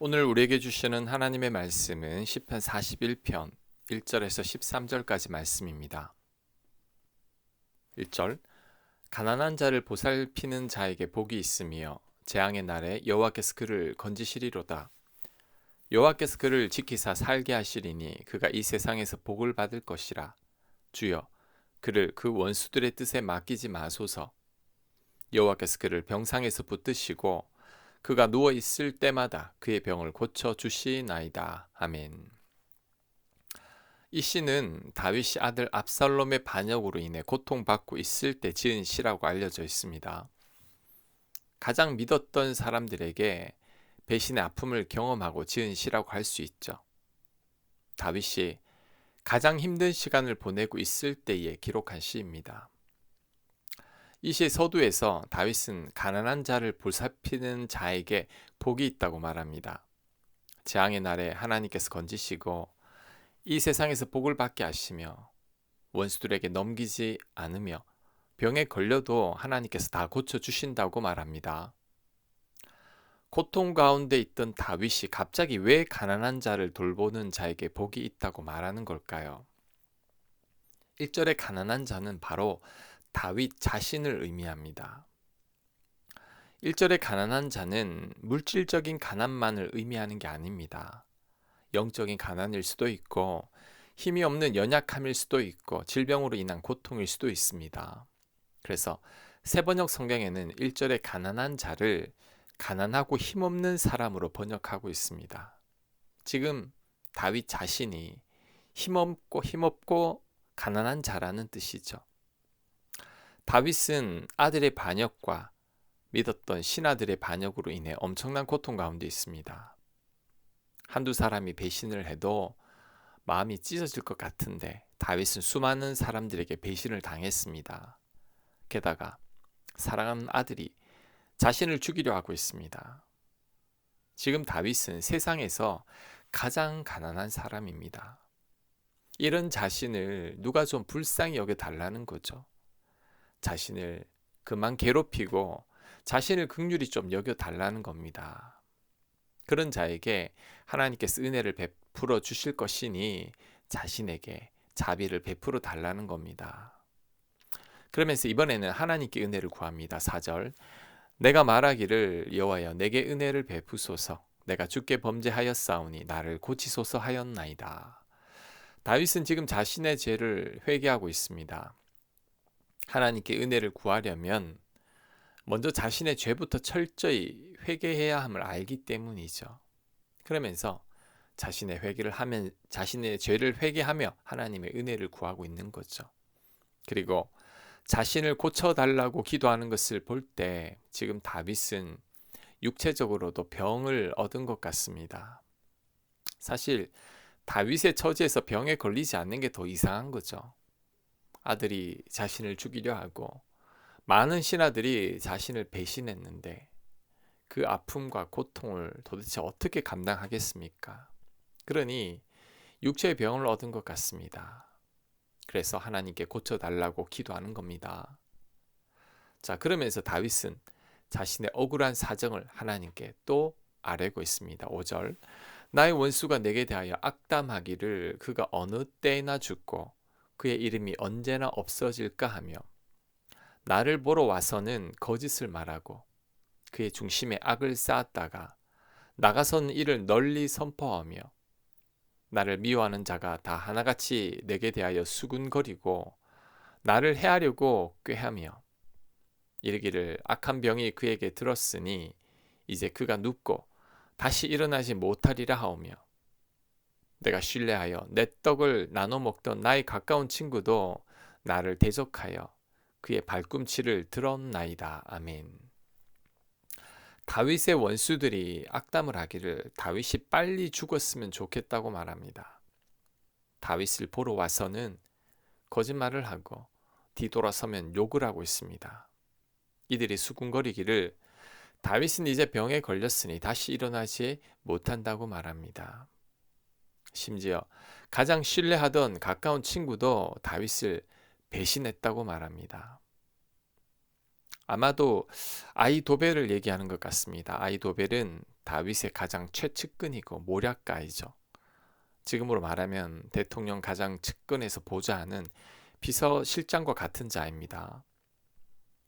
오늘 우리에게 주시는 하나님의 말씀은 시편 41편 1절에서 13절까지 말씀입니다. 1절 가난한 자를 보살피는 자에게 복이 있으며 재앙의 날에 여호와께서 그를 건지시리로다. 여호와께서 그를 지키사 살게 하시리니 그가 이 세상에서 복을 받을 것이라. 주여 그를 그 원수들의 뜻에 맡기지 마소서. 여호와께서 그를 병상에서 붙드시고 그가 누워 있을 때마다 그의 병을 고쳐 주시나이다. 아멘. 이 시는 다윗이 아들 압살롬의 반역으로 인해 고통받고 있을 때 지은 시라고 알려져 있습니다. 가장 믿었던 사람들에게 배신의 아픔을 경험하고 지은 시라고 할 수 있죠. 다윗이 가장 힘든 시간을 보내고 있을 때에 기록한 시입니다. 이 시의 서두에서 다윗은 가난한 자를 보살피는 자에게 복이 있다고 말합니다. 재앙의 날에 하나님께서 건지시고 이 세상에서 복을 받게 하시며 원수들에게 넘기지 않으며 병에 걸려도 하나님께서 다 고쳐주신다고 말합니다. 고통 가운데 있던 다윗이 갑자기 왜 가난한 자를 돌보는 자에게 복이 있다고 말하는 걸까요? 1절의 가난한 자는 바로 다윗 자신을 의미합니다. 1절의 가난한 자는 물질적인 가난만을 의미하는 게 아닙니다. 영적인 가난일 수도 있고 힘이 없는 연약함일 수도 있고 질병으로 인한 고통일 수도 있습니다. 그래서 세번역 성경에는 1절의 가난한 자를 가난하고 힘없는 사람으로 번역하고 있습니다. 지금 다윗 자신이 힘없고 가난한 자라는 뜻이죠. 다윗은 아들의 반역과 믿었던 신하들의 반역으로 인해 엄청난 고통 가운데 있습니다. 한두 사람이 배신을 해도 마음이 찢어질 것 같은데 다윗은 수많은 사람들에게 배신을 당했습니다. 게다가 사랑하는 아들이 자신을 죽이려 하고 있습니다. 지금 다윗은 세상에서 가장 가난한 사람입니다. 이런 자신을 누가 좀 불쌍히 여겨달라는 거죠. 자신을 그만 괴롭히고 자신을 긍휼히 좀 여겨달라는 겁니다. 그런 자에게 하나님께서 은혜를 베풀어 주실 것이니 자신에게 자비를 베풀어 달라는 겁니다. 그러면서 이번에는 하나님께 은혜를 구합니다. 4절 내가 말하기를 여호와여 내게 은혜를 베푸소서. 내가 주께 범죄하였사오니 나를 고치소서 하였나이다. 다윗은 지금 자신의 죄를 회개하고 있습니다. 하나님께 은혜를 구하려면 먼저 자신의 죄부터 철저히 회개해야 함을 알기 때문이죠. 그러면서 자신의 죄를 회개하며 하나님의 은혜를 구하고 있는 거죠. 그리고 자신을 고쳐달라고 기도하는 것을 볼 때 지금 다윗은 육체적으로도 병을 얻은 것 같습니다. 사실 다윗의 처지에서 병에 걸리지 않는 게 더 이상한 거죠. 아들이 자신을 죽이려 하고 많은 신하들이 자신을 배신했는데 그 아픔과 고통을 도대체 어떻게 감당하겠습니까? 그러니 육체의 병을 얻은 것 같습니다. 그래서 하나님께 고쳐달라고 기도하는 겁니다. 자, 그러면서 다윗은 자신의 억울한 사정을 하나님께 또 아뢰고 있습니다. 5절 나의 원수가 내게 대하여 악담하기를 그가 어느 때나 죽고 그의 이름이 언제나 없어질까 하며 나를 보러 와서는 거짓을 말하고 그의 중심에 악을 쌓았다가 나가서는 이를 널리 선포하며 나를 미워하는 자가 다 하나같이 내게 대하여 수군거리고 나를 해하려고 꾀하며 이르기를 악한 병이 그에게 들었으니 이제 그가 눕고 다시 일어나지 못하리라 하오며 내가 신뢰하여 내 떡을 나눠 먹던 나의 가까운 친구도 나를 대적하여 그의 발꿈치를 들었나이다. 아멘. 다윗의 원수들이 악담을 하기를 다윗이 빨리 죽었으면 좋겠다고 말합니다. 다윗을 보러 와서는 거짓말을 하고 뒤돌아서면 욕을 하고 있습니다. 이들이 수군거리기를 다윗은 이제 병에 걸렸으니 다시 일어나지 못한다고 말합니다. 심지어 가장 신뢰하던 가까운 친구도 다윗을 배신했다고 말합니다. 아마도 아히도벨을 얘기하는 것 같습니다. 아히도벨은 다윗의 가장 최측근이고 모략가이죠. 지금으로 말하면 대통령 가장 측근에서 보좌하는 비서실장과 같은 자입니다.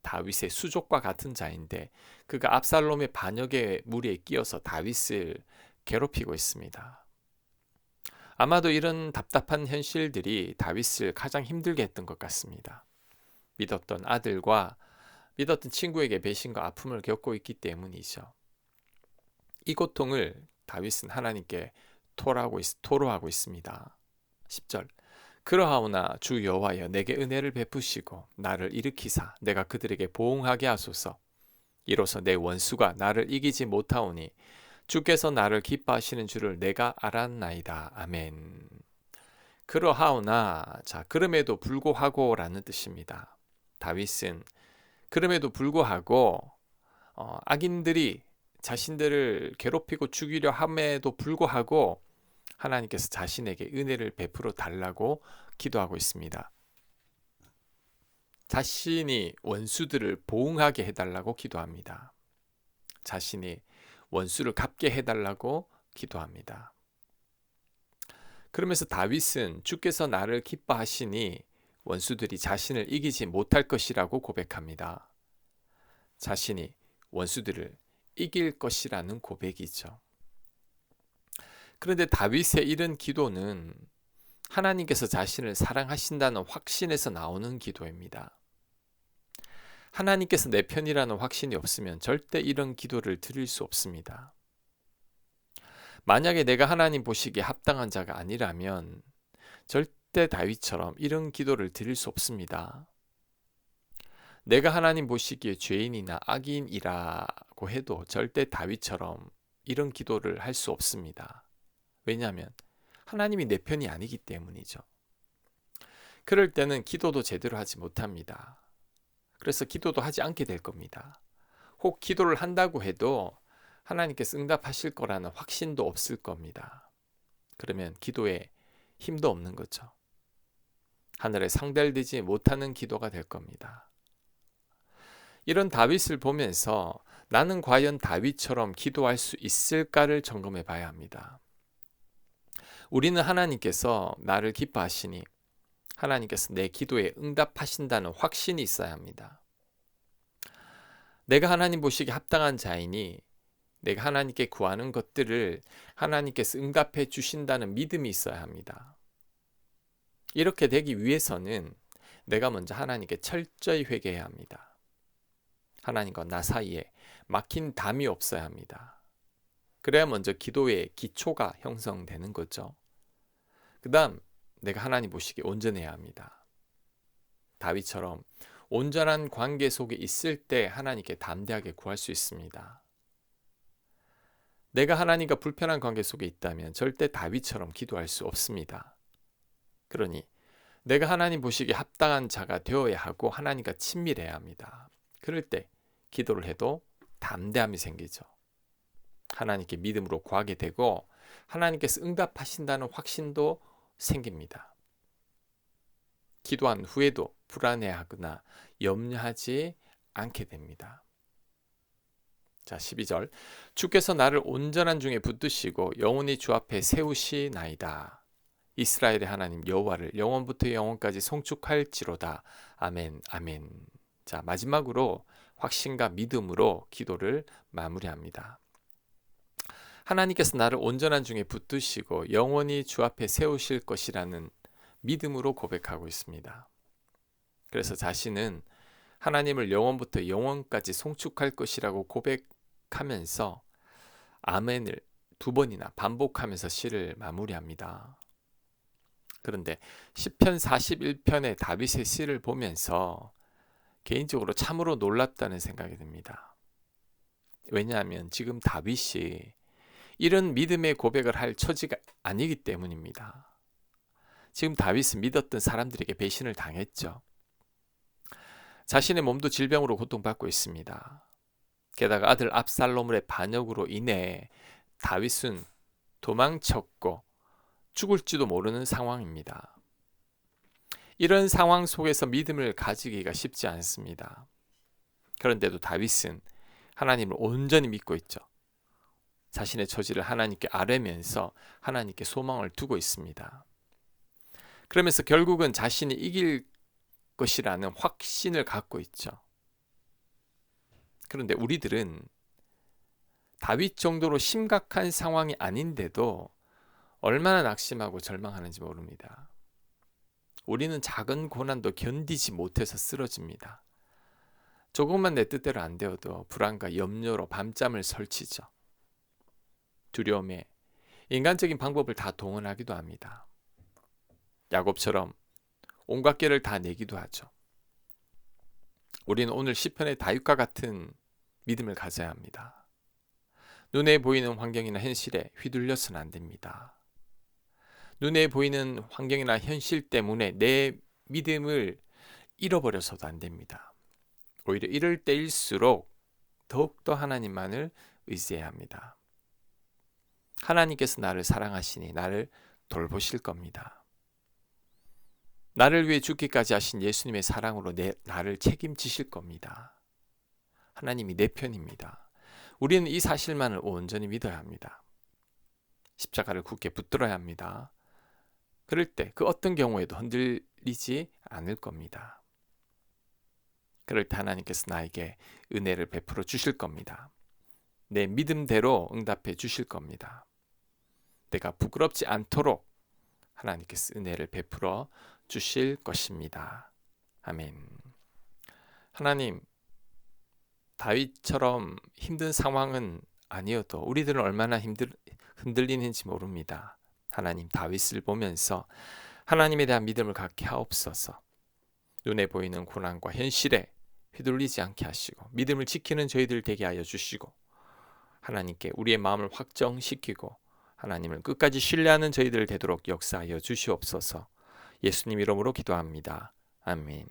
다윗의 수족과 같은 자인데 그가 압살롬의 반역의 무리에 끼어서 다윗을 괴롭히고 있습니다. 아마도 이런 답답한 현실들이 다윗을 가장 힘들게 했던 것 같습니다. 믿었던 아들과 믿었던 친구에게 배신과 아픔을 겪고 있기 때문이죠. 이 고통을 다윗은 하나님께 토로하고 있습니다. 10절 그러하오나 주 여호와여 내게 은혜를 베푸시고 나를 일으키사 내가 그들에게 보응하게 하소서. 이로써 내 원수가 나를 이기지 못하오니 주께서 나를 기뻐하시는 줄을 내가 알았나이다. 아멘. 그러하오나 자 그럼에도 불구하고라는 뜻입니다. 다윗은 그럼에도 불구하고 악인들이 자신들을 괴롭히고 죽이려 함에도 불구하고 하나님께서 자신에게 은혜를 베풀어 달라고 기도하고 있습니다. 자신이 원수들을 보응하게 해달라고 기도합니다. 자신이 원수를 갚게 해달라고 기도합니다. 그러면서 다윗은 주께서 나를 기뻐하시니 원수들이 자신을 이기지 못할 것이라고 고백합니다. 자신이 원수들을 이길 것이라는 고백이죠. 그런데 다윗의 이런 기도는 하나님께서 자신을 사랑하신다는 확신에서 나오는 기도입니다. 하나님께서 내 편이라는 확신이 없으면 절대 이런 기도를 드릴 수 없습니다. 만약에 내가 하나님 보시기에 합당한 자가 아니라면 절대 다윗처럼 이런 기도를 드릴 수 없습니다. 내가 하나님 보시기에 죄인이나 악인이라고 해도 절대 다윗처럼 이런 기도를 할 수 없습니다. 왜냐하면 하나님이 내 편이 아니기 때문이죠. 그럴 때는 기도도 제대로 하지 못합니다. 그래서 기도도 하지 않게 될 겁니다. 혹 기도를 한다고 해도 하나님께서 응답하실 거라는 확신도 없을 겁니다. 그러면 기도에 힘도 없는 거죠. 하늘에 상달되지 못하는 기도가 될 겁니다. 이런 다윗을 보면서 나는 과연 다윗처럼 기도할 수 있을까를 점검해 봐야 합니다. 우리는 하나님께서 나를 기뻐하시니 하나님께서 내 기도에 응답하신다는 확신이 있어야 합니다. 내가 하나님 보시기에 합당한 자이니 내가 하나님께 구하는 것들을 하나님께서 응답해 주신다는 믿음이 있어야 합니다. 이렇게 되기 위해서는 내가 먼저 하나님께 철저히 회개해야 합니다. 하나님과 나 사이에 막힌 담이 없어야 합니다. 그래야 먼저 기도의 기초가 형성되는 거죠. 그 다음 내가 하나님 보시기에 온전해야 합니다. 다윗처럼 온전한 관계 속에 있을 때 하나님께 담대하게 구할 수 있습니다. 내가 하나님과 불편한 관계 속에 있다면 절대 다윗처럼 기도할 수 없습니다. 그러니 내가 하나님 보시기에 합당한 자가 되어야 하고 하나님과 친밀해야 합니다. 그럴 때 기도를 해도 담대함이 생기죠. 하나님께 믿음으로 구하게 되고 하나님께서 응답하신다는 확신도 생깁니다. 기도한 후에도 불안해하거나 염려하지 않게 됩니다. 자, 12절 주께서 나를 온전한 중에 붙드시고 영원히 주 앞에 세우시나이다. 이스라엘의 하나님 여호와를 영원부터 영원까지 송축할지로다. 아멘 아멘. 자, 마지막으로 확신과 믿음으로 기도를 마무리합니다. 하나님께서 나를 온전한 중에 붙드시고 영원히 주 앞에 세우실 것이라는 믿음으로 고백하고 있습니다. 그래서 자신은 하나님을 영원부터 영원까지 송축할 것이라고 고백하면서 아멘을 2번이나 반복하면서 시를 마무리합니다. 그런데 시편 41편의 다윗의 시를 보면서 개인적으로 참으로 놀랍다는 생각이 듭니다. 왜냐하면 지금 다윗이 이런 믿음의 고백을 할 처지가 아니기 때문입니다. 지금 다윗은 믿었던 사람들에게 배신을 당했죠. 자신의 몸도 질병으로 고통받고 있습니다. 게다가 아들 압살롬의 반역으로 인해 다윗은 도망쳤고 죽을지도 모르는 상황입니다. 이런 상황 속에서 믿음을 가지기가 쉽지 않습니다. 그런데도 다윗은 하나님을 온전히 믿고 있죠. 자신의 처지를 하나님께 아뢰면서 하나님께 소망을 두고 있습니다. 그러면서 결국은 자신이 이길 것이라는 확신을 갖고 있죠. 그런데 우리들은 다윗 정도로 심각한 상황이 아닌데도 얼마나 낙심하고 절망하는지 모릅니다. 우리는 작은 고난도 견디지 못해서 쓰러집니다. 조금만 내 뜻대로 안 되어도 불안과 염려로 밤잠을 설치죠. 두려움에 인간적인 방법을 다 동원하기도 합니다. 야곱처럼 온갖 깨를 다 내기도 하죠. 우리는 오늘 시편의 다윗과 같은 믿음을 가져야 합니다. 눈에 보이는 환경이나 현실에 휘둘려서는 안 됩니다. 눈에 보이는 환경이나 현실 때문에 내 믿음을 잃어버려서도 안 됩니다. 오히려 이럴 때일수록 더욱더 하나님만을 의지해야 합니다. 하나님께서 나를 사랑하시니 나를 돌보실 겁니다. 나를 위해 죽기까지 하신 예수님의 사랑으로 나를 책임지실 겁니다. 하나님이 내 편입니다. 우리는 이 사실만을 온전히 믿어야 합니다. 십자가를 굳게 붙들어야 합니다. 그럴 때 그 어떤 경우에도 흔들리지 않을 겁니다. 그럴 때 하나님께서 나에게 은혜를 베풀어 주실 겁니다. 내 믿음대로 응답해 주실 겁니다. 내가 부끄럽지 않도록 하나님께서 은혜를 베풀어 주실 것입니다. 아멘. 하나님, 다윗처럼 힘든 상황은 아니어도 우리들은 얼마나 흔들리는지 모릅니다. 하나님, 다윗을 보면서 하나님에 대한 믿음을 갖게 하옵소서. 눈에 보이는 고난과 현실에 휘둘리지 않게 하시고 믿음을 지키는 저희들 되게 하여 주시고 하나님께 우리의 마음을 확정시키고 하나님을 끝까지 신뢰하는 저희들 되도록 역사하여 주시옵소서. 예수님 이름으로 기도합니다. 아멘.